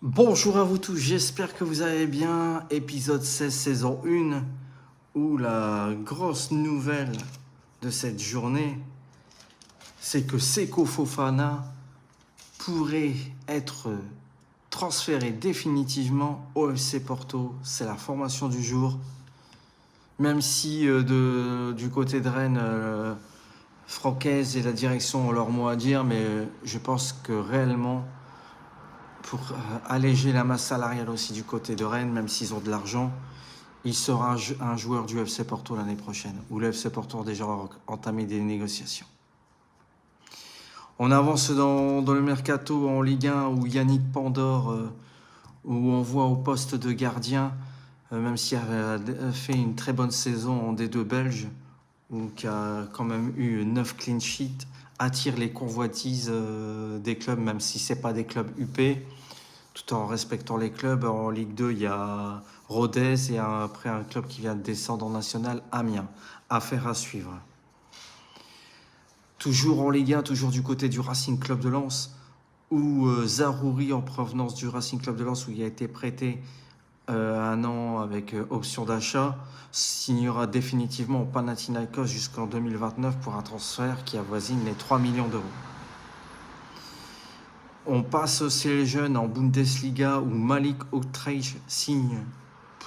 Bonjour à vous tous, j'espère que vous allez bien. Épisode 16, saison 1, où la grosse nouvelle de cette journée, c'est que Seko Fofana pourrait être transféré définitivement au FC Porto. C'est la formation du jour. Même si du côté de Rennes, Francaise et la direction ont leur mot à dire, mais je pense que réellement, pour alléger la masse salariale aussi du côté de Rennes, même s'ils ont de l'argent, il sera un joueur du FC Porto l'année prochaine, où le FC Porto a déjà entamé des négociations. On avance dans le mercato en Ligue 1 où Yannick Pandor, où on voit au poste de gardien, même s'il a fait une très bonne saison en D2 belge, ou qui a quand même eu 9 clean sheets, attire les convoitises des clubs, même si ce n'est pas des clubs UP, tout en respectant les clubs. En Ligue 2, il y a Rodez et après un club qui vient de descendre en national, Amiens. Affaire à suivre. Toujours en Ligue 1, toujours du côté du Racing Club de Lens, où Zarouri, en provenance du Racing Club de Lens, où il a été prêté un an avec option d'achat, signera définitivement au Panathinaikos jusqu'en 2029 pour un transfert qui avoisine les 3 millions d'euros. On passe aussi les jeunes en Bundesliga où Malik Oktreich signe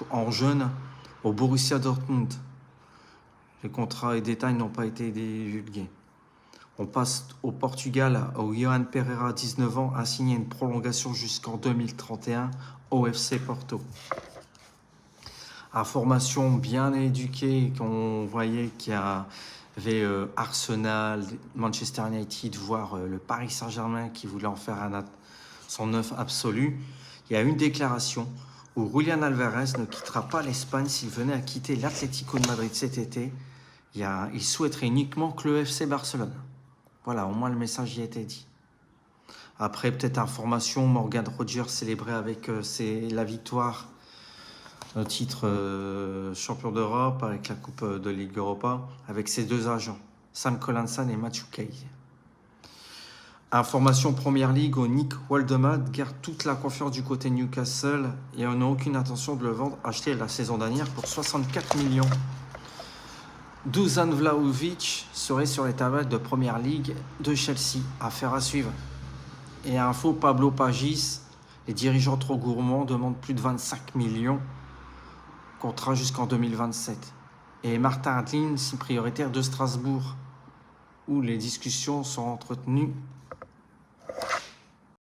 en jeune au Borussia Dortmund. Les contrats et détails n'ont pas été divulgués. On passe au Portugal où Johan Pereira, 19 ans, a signé une prolongation jusqu'en 2031 au FC Porto. À formation bien éduquée, qu'on voyait qu'il y avait Arsenal, Manchester United, voire le Paris Saint-Germain qui voulait en faire son œuf absolu. Il y a une déclaration où Julián Alvarez ne quittera pas l'Espagne s'il venait à quitter l'Atlético de Madrid cet été. Il souhaiterait uniquement que le FC Barcelone. Voilà, au moins le message y a été dit. Après, peut-être information, Morgan Rogers célébré avec la victoire au titre champion d'Europe avec la Coupe de Ligue Europa, avec ses deux agents, Sam Collinson et Matthew Kay. Information Première Ligue, Nick Waldemad garde toute la confiance du côté Newcastle et on n'a aucune intention de le vendre, acheté la saison dernière pour 64 millions. Dusan Vlahovic serait sur les tablettes de Première Ligue de Chelsea. Affaire à suivre. Et info, Pablo Pagis, les dirigeants trop gourmands demandent plus de 25 millions, contrat jusqu'en 2027. Et Martin Adlin, signe prioritaire de Strasbourg, où les discussions sont entretenues